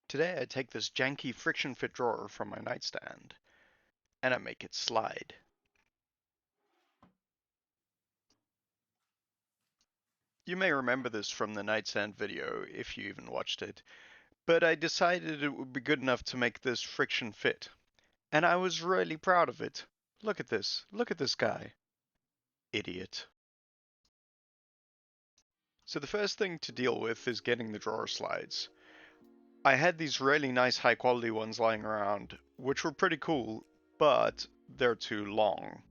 Today I take this janky friction fit drawer from my nightstand and I make it slide. You may remember this from the nightstand video if you even watched it, but I decided it would be good enough to make this friction fit. And I was really proud of it. Look at this. Look at this guy. Idiot. So the first thing to deal with is getting the drawer slides. I had these really nice high quality ones lying around, which were pretty cool, but they're too long.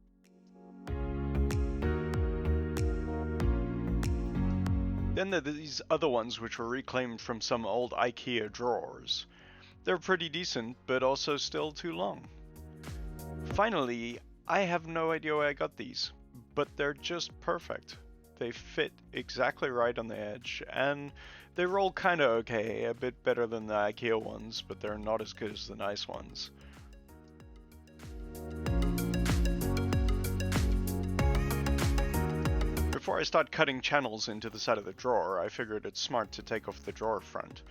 Then there are these other ones which were reclaimed from some old IKEA drawers. They're pretty decent, but also still too long. Finally, I have no idea where I got these, but they're just perfect. They fit exactly right on the edge, and they roll kinda okay, a bit better than the IKEA ones, but they're not as good as the nice ones. Before I start cutting channels into the side of the drawer, I figured it's smart to take off the drawer front.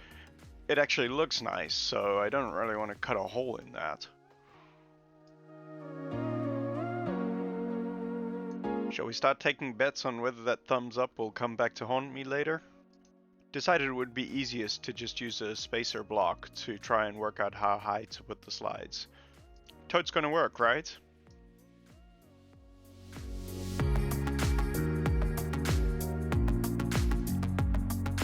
It actually looks nice, so I don't really want to cut a hole in that. Shall we start taking bets on whether that thumbs up will come back to haunt me later? Decided it would be easiest to just use a spacer block to try and work out how high to put the slides. Totes gonna work, right?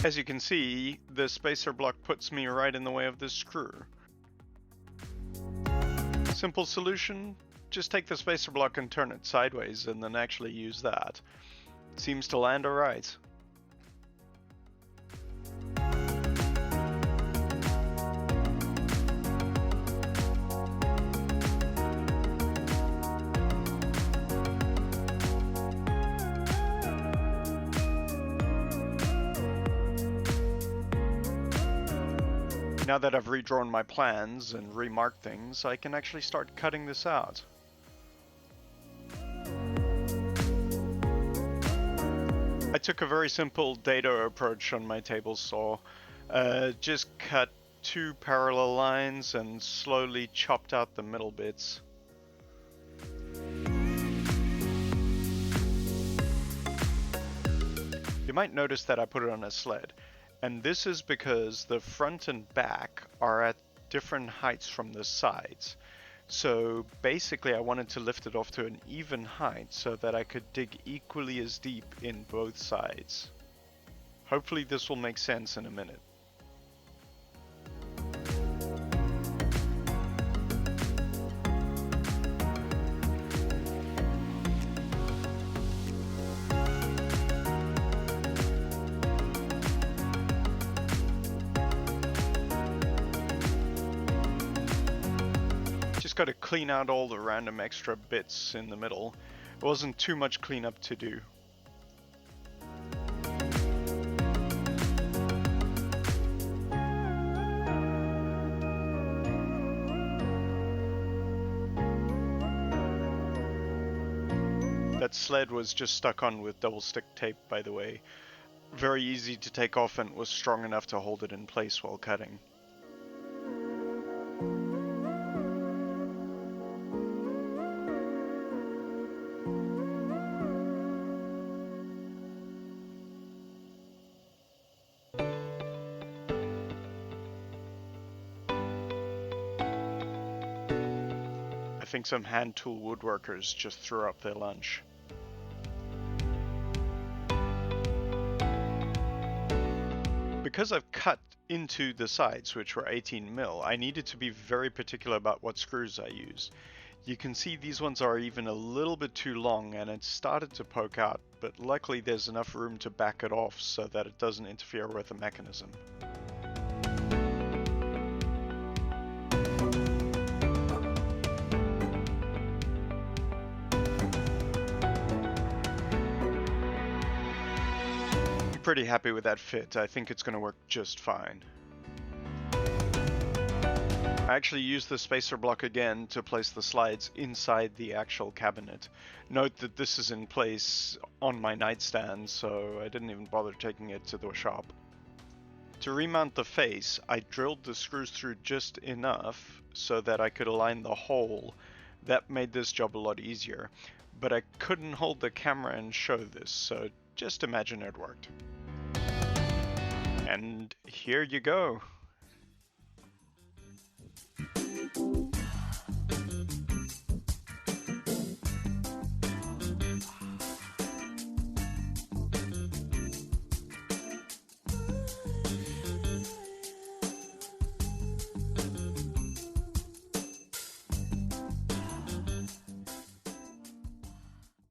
As you can see, the spacer block puts me right in the way of this screw. Simple solution, just take the spacer block and turn it sideways and then actually use that. Seems to land alright. Now that I've redrawn my plans and remarked things, I can actually start cutting this out. I took a very simple dado approach on my table saw. Just cut 2 parallel lines and slowly chopped out the middle bits. You might notice that I put it on a sled. And this is because the front and back are at different heights from the sides. So basically I wanted to lift it off to an even height so that I could dig equally as deep in both sides. Hopefully this will make sense in a minute. Just got to clean out all the random extra bits in the middle. It wasn't too much cleanup to do. That sled was just stuck on with double stick tape, by the way. Very easy to take off and was strong enough to hold it in place while cutting. I think some hand tool woodworkers just threw up their lunch. Because I've cut into the sides, which were 18mm, I needed to be very particular about what screws I used. You can see these ones are even a little bit too long and it started to poke out, but luckily there's enough room to back it off so that it doesn't interfere with the mechanism. Pretty happy with that fit. I think it's going to work just fine. I actually used the spacer block again to place the slides inside the actual cabinet. Note that this is in place on my nightstand, so I didn't even bother taking it to the shop. To remount the face, I drilled the screws through just enough so that I could align the hole. That made this job a lot easier, but I couldn't hold the camera and show this, so just imagine it worked. And here you go.